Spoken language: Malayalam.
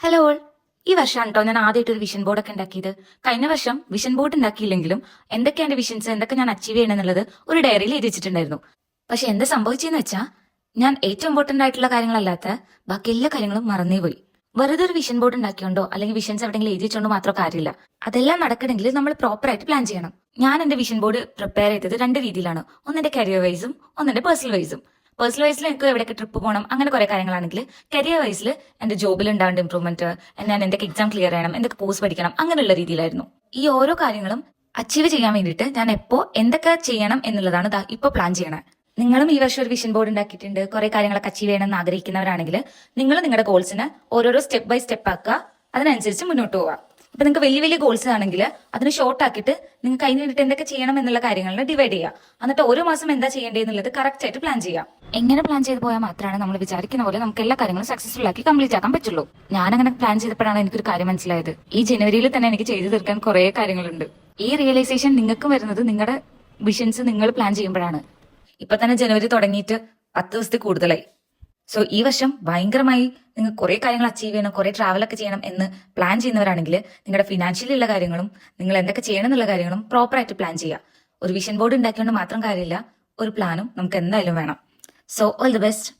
Hello all. ഈ വർഷമാണ് കേട്ടോ ഞാൻ ആദ്യമായിട്ട് ഒരു വിഷൻ ബോർഡൊക്കെ ഉണ്ടാക്കിയത്. കഴിഞ്ഞ വർഷം വിഷൻ ബോർഡ് ഉണ്ടാക്കിയില്ലെങ്കിലും എന്തൊക്കെ എന്റെ വിഷൻസ് എന്തൊക്കെ ഞാൻ അച്ചീവ് ചെയ്യണം എന്നുള്ളത് ഒരു ഡയറിയിൽ എഴുതി വെച്ചിട്ടുണ്ടായിരുന്നു. പക്ഷെ എന്താ സംഭവിച്ചെന്ന് വെച്ചാൽ ഞാൻ ഏറ്റവും ഇമ്പോർട്ടന്റ് ആയിട്ടുള്ള കാര്യങ്ങളല്ലാത്ത ബാക്കി എല്ലാ കാര്യങ്ങളും മറന്നേ പോയി. വെറുതെ ഒരു വിഷൻ ബോർഡ് ഉണ്ടാക്കിയോണ്ടോ അല്ലെങ്കിൽ വിഷൻസ് എവിടെയെങ്കിലും എഴുതി വെച്ചോണ്ടോ മാത്രം കാര്യമില്ല. അതെല്ലാം നടക്കണമെങ്കിൽ നമ്മൾ പ്രോപ്പർ ആയിട്ട് പ്ലാൻ ചെയ്യണം. ഞാൻ എന്റെ വിഷൻ ബോർഡ് പ്രിപ്പയർ ചെയ്തത് രണ്ട് രീതിയിലാണ്. ഒന്നെന്റെ കരിയർ വൈസും ഒന്നെന്റെ പേഴ്സണൽ വൈസും. പേഴ്സണൽ വൈസിൽ എനിക്ക് എവിടെയൊക്കെ ട്രിപ്പ് പോകണം അങ്ങനെ കുറെ കാര്യങ്ങളാണെങ്കിൽ, കരിയർ വൈസിൽ എന്റെ ജോബിൽ ഉണ്ടാവേണ്ട ഇംപ്രൂവ്മെന്റ്, ഞാൻ എന്തൊക്കെ എക്സാം ക്ലിയർ ചെയ്യണം, എന്തൊക്കെ കോഴ്സ് പഠിക്കണം, അങ്ങനെയുള്ള രീതിയിലായിരുന്നു. ഈ ഓരോ കാര്യങ്ങളും അച്ചീവ് ചെയ്യാൻ വേണ്ടിയിട്ട് ഞാൻ എപ്പോ എന്തൊക്കെ ചെയ്യണം എന്നുള്ളതാണ് ഇപ്പൊ പ്ലാൻ ചെയ്യണത്. നിങ്ങളും ഈ വർഷം ഒരു വിഷൻ ബോർഡ് ഉണ്ടാക്കിയിട്ടുണ്ട്, കുറെ കാര്യങ്ങളൊക്കെ അച്ചീവ് ചെയ്യണം എന്ന് ആഗ്രഹിക്കുന്നവരാണെങ്കിൽ നിങ്ങൾ നിങ്ങളുടെ ഗോൾസിന് ഓരോരോ സ്റ്റെപ്പ് ബൈ സ്റ്റെപ്പ് ആക്കുക, അതിനനുസരിച്ച് മുന്നോട്ട് പോവുക. ഇപ്പൊ നിങ്ങൾക്ക് വലിയ വലിയ ഗോൾസ് ആണെങ്കിൽ അതിന് ഷോർട്ട് ആക്കിയിട്ട് നിങ്ങൾക്ക് അതിന് വേണ്ടിയിട്ട് എന്തൊക്കെ ചെയ്യണം എന്നുള്ള കാര്യങ്ങളിൽ ഡിവൈഡ് ചെയ്യുക. എന്നിട്ട് ഓരോ മാസം എന്താ ചെയ്യേണ്ടതെന്നുള്ളത് കറക്റ്റ് ആയിട്ട് പ്ലാൻ ചെയ്യാം. എങ്ങനെ പ്ലാൻ ചെയ്ത് പോയാൽ മാത്രമാണ് നമ്മൾ വിചാരിക്കുന്ന പോലെ നമുക്ക് എല്ലാ കാര്യങ്ങളും സക്സസ്ഫുൾ ആക്കി കംപ്ലീറ്റ് ആക്കാൻ പറ്റുള്ളൂ. ഞാൻ അങ്ങനെ പ്ലാൻ ചെയ്തപ്പോഴാണ് എനിക്കൊരു കാര്യം മനസ്സിലായത്. ഈ ജനുവരിയിൽ തന്നെ എനിക്ക് ചെയ്തു തീർക്കാൻ കുറെ കാര്യങ്ങളുണ്ട്. ഈ റിയലൈസേഷൻ നിങ്ങൾക്ക് വരുന്നത് നിങ്ങളുടെ വിഷൻസ് നിങ്ങൾ പ്ലാൻ ചെയ്യുമ്പോഴാണ്. ഇപ്പൊ തന്നെ ജനുവരി തുടങ്ങിയിട്ട് 10 ദിവസത്തിൽ കൂടുതലായി. സോ ഈ വർഷം ഭയങ്കരമായി നിങ്ങൾ കുറെ കാര്യങ്ങൾ അച്ചീവ് ചെയ്യണം, കുറെ ട്രാവലൊക്കെ ചെയ്യണം എന്ന് പ്ലാൻ ചെയ്യുന്നവരാണെങ്കിൽ നിങ്ങളുടെ ഫിനാൻഷ്യലി ഉള്ള കാര്യങ്ങളും നിങ്ങൾ എന്തൊക്കെ ചെയ്യണം എന്നുള്ള കാര്യങ്ങളും പ്രോപ്പർ ആയിട്ട് പ്ലാൻ ചെയ്യുക. ഒരു വിഷൻ ബോർഡ് ഉണ്ടാക്കിയോണ്ട് മാത്രം കാര്യമില്ല, ഒരു പ്ലാനും നമുക്ക് എന്തായാലും വേണം. So all the best.